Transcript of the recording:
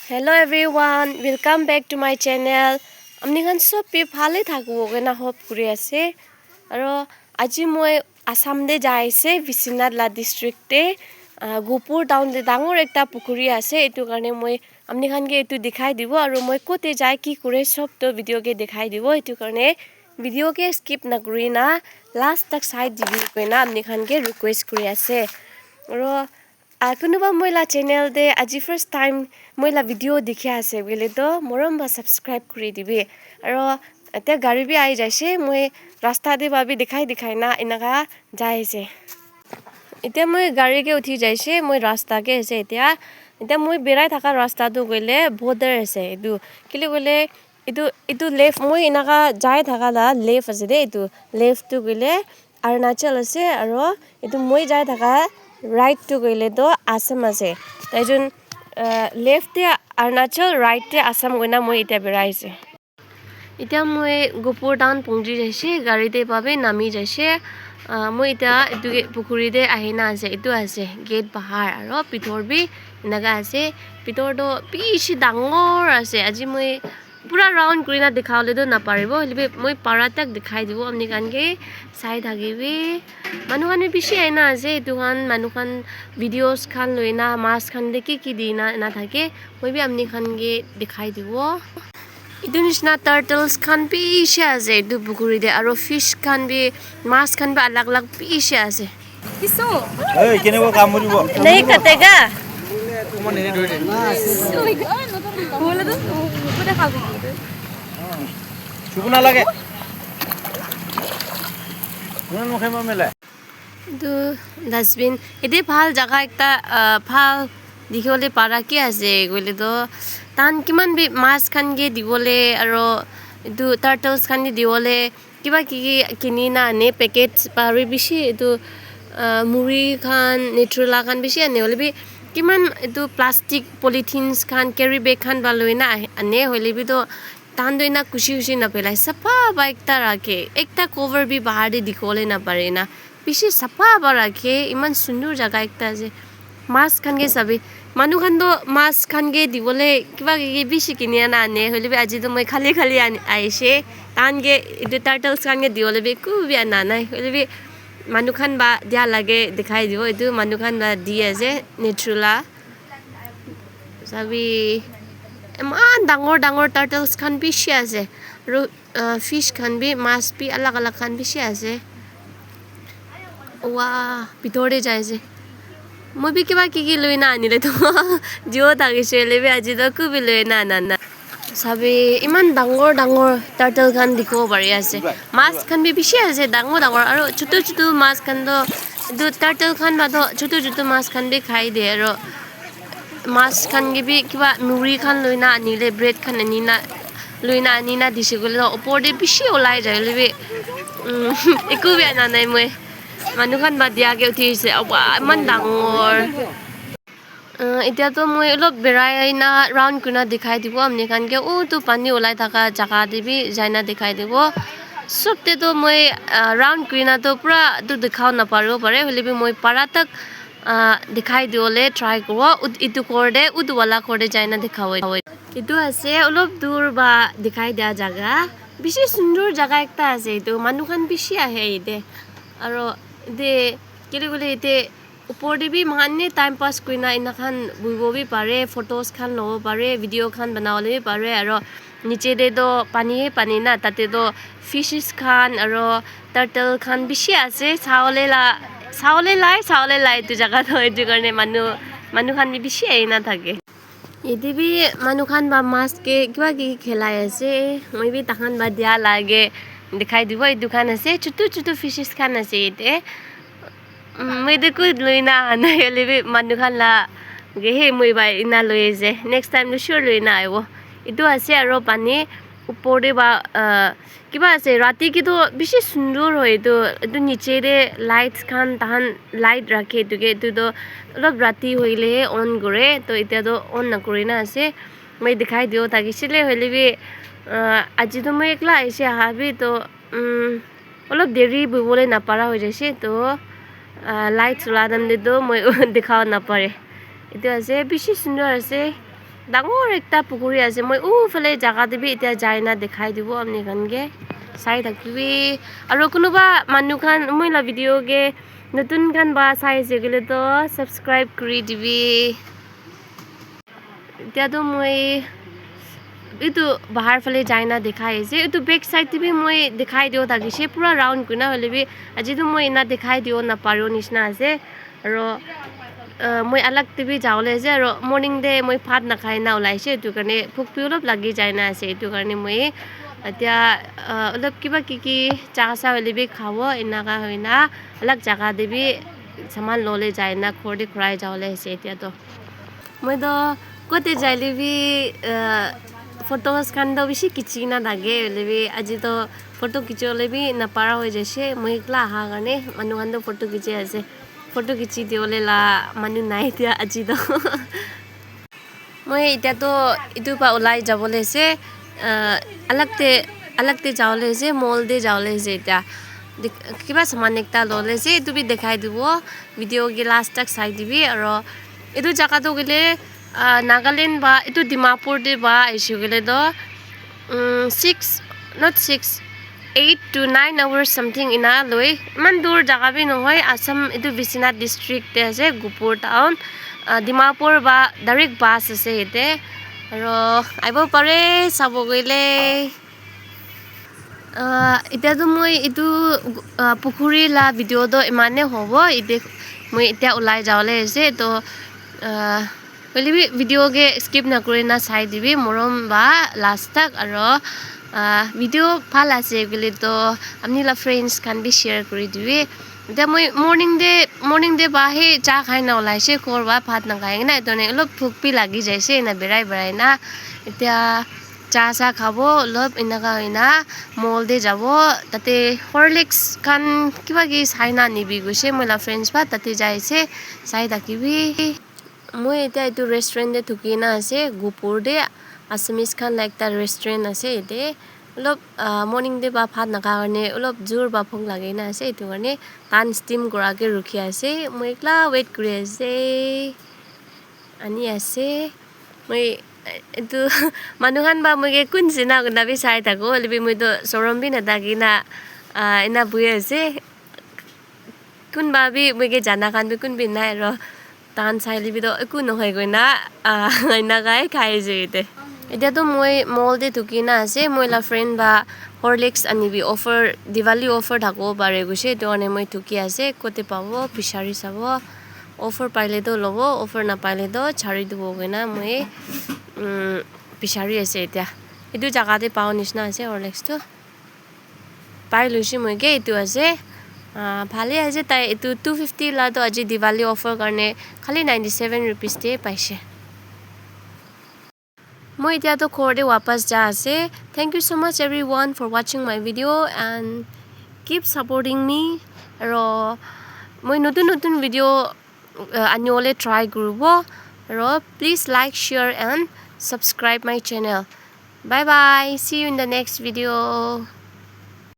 Hello everyone, welcome back to my channel. Amni khan sob pe phale thaku gena hope kuri ase. Aro aji moi Assam de jai ase Visinat la district te Gopur town de dangor ekta pukuri ase etu karne moi amni khan ke etu dikhai dibo aro moi kote jai ki kure sob to video ke dikhai dibo etu karne video ke skip na kuri na last tak side dibi koina amni khan ke request kuri ase. Aro kunuba moila channel de aji first time moila video dikhi ase bole to morom ba subscribe kuri dibi aro ate gari bi ai jaise moi rasta de ba bi dikhai na inaga jai ase ite moi gari ke uthi jaise moi rasta ke ase ite moi berai thaka rasta tu goile border ase edu kile gole itu left moi inaga jai thaka la left ase de itu left tu goile Arunachal ase aro itu moi jai thaka right to goile to Assam ase taijun left te Arunachal right te Assam goina moi ita beraise ita moi Gopur town pongji jaise gari te pabe nami jaise moi ita etu pukuri de ahina ase etu ase gate bahar aro pitor bi naga ase pitor do bishi dangor ase aji moi pura round kurina dikhawle do na paribo holibe moi para tak dikhai dibo amni kan ke sai thagibi manu kan bishi aina ase etu kan manu kan videos khan loina mas khan de ki dina na thake moi bi amni kan ke dikhai dibo etu nishna turtles khan bishi ase etu pukuri de aro fish khan bi mas khan bi alag alag bishi ase kiso ei kenebo kamuribo nahi katega তোমার নেনে ধরে বলে তো পুরো খাবি চুপ না লাগে কোন মুখে মেলা দু ডাস্টবিন এতে ভাল জায়গা একটা ভাল দেখিবলে পারা কি আছে গলে তো তান কিমান বি মাছ খান গে দিবলে আৰু এটো টাৰ্টলছ খান দিবলে কিবা কি কিনি না আনে পেকেট পাৰি বেছি এটো মুৰি খান নেট্ৰলা খান বেছি আনে হলে বি কিমান এটো প্লাষ্টিক পলিথিনস খান কেৰি বেগ খান বালৈ না আনে হলে বি তো তান দইনা খুশি খুশি না পেলাই সাফা বা একটা রাখে একটা কভার বি বাহার দি দিকলে না পারে না বেছি সাফা বা রাখে ইমান সুন্দৰ জায়গা একটা আছে মাছ খান গে সবে মানুহ খান তো মাছ খান গে দিবলে কিবা কি বেছি কিনি না আনে হলে বি আজি তো মই খালি খালি আইছে তান গে এটো টাৰ্টলছ খান গে দিবলে বি কুবি না নাই হলে বি মানুহ খান বা দিয়া লাগে দেখাই দিব এটো মানুহ খান বা দি আছে নেট্ৰলা সবি ইমান ডাঙৰ ডাঙৰ টাৰ্টলছ খান বেছি আছে আৰু ফিশ খান বি মাছ বি আলাগ আলাগ খান বেছি আছে ওয়া ভিতৰে যাইছে মই বি কিবা কি লৈ না আনিলে তো জিও থাকিছে লেবে আজি তো কুবি লৈ না না সবে ইমান ডাঙৰ ডাঙৰ টাৰ্টল খান দেখিব পাৰি আছে মাছ খান বি বেছি আছে ডাঙৰ ডাঙৰ আৰু ছোট ছোট মাছ খান তো দু টাৰ্টল খান বা ছোট ছোট মাছ খান বি খাই দিয়ে আৰু মাছ খান গবি কিবা মুৰি খান লৈ না আনিলে ব্ৰেড খান আনিনা লৈ না আনিনা দিছে গলে ওপৰতে বেছি ওলাই যায় লেবে একো বেয়া না নাই মই মানুহ খান বা দিয়াকে উঠিছে ইমান ডাঙৰ এতিয়া তো মই অলপ বেৰাই না ৰাউণ্ড কুনা দেখাই দিব আমনি খান কে তো পানী ওলাই থকা জায়গা দিবি যাইনা দেখাই দিব সবতে তো মই ৰাউণ্ড কুনা তো পুৰা তো দেখাও না পাৰো পাৰে হলিবি মই পাৰা তাক দেখাই দিওলে ট্ৰাই কৰব ইটো কৰদে উদৱালা কৰদে যাইনা দেখাও ইটো আছে অলপ দূৰ বা দেখাই দিয়া জায়গা বেছি সুন্দৰ জায়গা একটা আছে ইটো মানুহ খান বেছি আহে ইতে আৰু দে কেলে গলে ইতে উপৰ দিবি মানে টাইম পাস কৰিনা ইনাখান বুইববি পাৰে ফটোস খান লব পাৰে ভিডিও খান বনাবলে পাৰে আৰু নিচে দে তো পানী না তাতে তো ফিশেস খান আৰু টাৰ্টল খান বেছি আছে চাওলে লাই তো জায়গা তো এটো কাৰণে মানুহ খান বেছি আহি না থাকে এতে বি মানুহ খান বা মাছ কে কিবা কি খেলাই আছে মই বি তাখান বা দিয়া লাগে দেখাই দিব এই দোকান আছে ছোট ছোট ফিশেস খান আছে এতে মই দেখো লৈ না নাই হলে মানুহ খান লা হে মই বাই ইনা লৈ যে নেক্সট টাইম চিয়ৰ লৈ না আহিব এইটো আছে আৰু পানী ওপৰতে বা কিবা আছে ৰাতি কিন্তু বেছি সুন্দৰ হয় এইটো নিচেৰে লাইটছ খান তাহান লাইট ৰাখে এইটো অলপ ৰাতি হইলে অন কৰে তো এতিয়াতো অন নকৰি না আছে মই দেখাই দিও থাকিছিলে হলে বি আজি তো মই একলা আহিছে আহাবি তো অলপ দেৰি বুইবলৈ নাপাৰা হৈ যাইছে তো লাইট চলা দাম দিতো মই দেখাও নাপাৰে এটো আছে বেছি সুন্দৰ আছে ডাঙৰ একটা পুখুৰী আছে মই ফালে জাগা দিবি এতিয়া যাই না দেখাই দিব আপনি খানকে চাই থাকিবি আৰু কোনোবা মানুহ খান মই লা ভিডিঅ' কে নতুন খান বা চাই আছে গলে তো সাবস্ক্রাইব কৰি দিবি এতিয়াতো মই এইটো বাহাৰ ফালে যাই না দেখাই আছে এইটো বেক সাইড টিভি মই দেখাই দিও থাকিছে পুৰা ৰাউণ্ড কুনা হলেবি আজিতো মই ইনা দেখাই দিও না পাৰো নিচিনা আছে আৰু মই আলাগ টিভি যাওলে আছে আৰু মৰ্নিং দে মই ভাত নাখাই না ওলাইছে এইটো কাৰণে ভোক অলপ লাগি যায় না আছে এইটো কাৰণে মই এতিয়া অলপ কিবা কি চাহ হলেবি খাব এনেকা হয় না আলাগ জাগা দিবি সামান ললে যায় না ঘৰতে ঘূৰাই যাওলে আছে এতিয়াতো মই তো কতে যাইলেবি ফটোজ খান তো বেছি কিচি না লাগে হলেবি আজি তো ফটো খিচিবলেবি নাপাৰা হৈ যাইছে মই একলা আহা কাৰণে মানুহ খান তো ফটো খিচি আছে ফটো খিচি দিবলে লা মানুহ নাই এতিয়া আজি তো মই এতিয়াতো ইটো পা ওলাই যাবলে আছে আলাগতে যাওলে আছে মল দে যাওলে আছে এতিয়া কিবা সামান একটা ললে আছে এইটো বি দেখাই দিব ভিডিঅ' কে লাষ্ট তক চাই দিবি আৰু এইটো জাগাটো গলে নাগালেণ্ড বা এইটো ডিমাপুৰ দে বা আইছো গলে তো 8 to 9 hours something ina loi man dur jaga bi nohoi Assam itu Biswanath district te ase Gopur town Dimapur ba direct bus ase ete aro aibo pare sabo goile এতিয়া তো মই এইটো পুখুৰী লা ভিডিঅ' তো ইমানে হ'ব এতিয়া মই এতিয়া ওলাই যাওলে আছে তো হলিবি ভিডিঅ' কে স্কিপ নকৰি না চাই দিবি মৰম বা লাষ্ট তক আৰু ভিডিঅ' ভাল আছে বুলি তো আপনি লা ফ্ৰেণ্ডছ খান বি শ্বেয়াৰ কৰি দিবি এতিয়া মই মৰ্নিং দে বা হে চাহ খাই না ওলাইছে কৰবা ভাত নাখায় না এটো নে অলপ ভোক বি লাগি যাইছে না বেৰাই না এতিয়া চাহ খাব অলপ এনেকা হয় না মল দে যাব তাতে হৰলিক্স খান কিবা কি চাই না নিবি গৈছে মই লা ফ্ৰেণ্ডছ বা তাতে যাইছে চাই থাকিবি মই এতিয়া এইটো ৰেষ্টুৰেণ্ট থুকি না আছে গোপুৰ দে আছামিজ খান একটা ৰেষ্টুৰেণ্ট আছে এতে অলপ মৰ্নিং দে বা ভাত নাখা কাৰণে অলপ জোৰ বা ভোক লাগে না আছে এইটো কাৰণে টান ষ্টিম কৰাকে ৰখি আছে মই একলা ৱেইট কৰি আছে আনি আছে মই itu manuhan ba mo ge kun sina na bi sai ta go libi mo to sorom bi na ta ki na ina buye ase kun ba bi mo ge jana kan bi kun bi nai ro tan sai libi to ku no hoi go na na gai khai je te এতিয়া তো মই মল দে থুকি না আছে মই লা friend বা Horlicks আনিবি offer Diwali offer থাকো পাৰে গৈছে তো আনে মই থুকি আছে কোতে পাব পিছাৰি চাব অফাৰ পাইলে তো ল'ব অফাৰ নাপাইলে তো ছাৰি দিব গৈ না মই পিছাৰি আছে এতিয়া এইটো জাগাতে পাও নিচিনা আছে হৰলিক্সটো পাই লৈছি মই কে এইটো আছে ভালে আছে তাই এইটো 250 লা তো আজি দিৱালী অফাৰ কাৰণে খালি 97 rupees তে পাইছে মই এতিয়া তো ঘৰতে वापस যা আছে thank you so much everyone for watching my video and keep supporting me আৰু মই নতুন ভিডিঅ' আনিবলৈ ট্ৰাই কৰিব আৰু please like share and subscribe my channel bye bye see you in the next video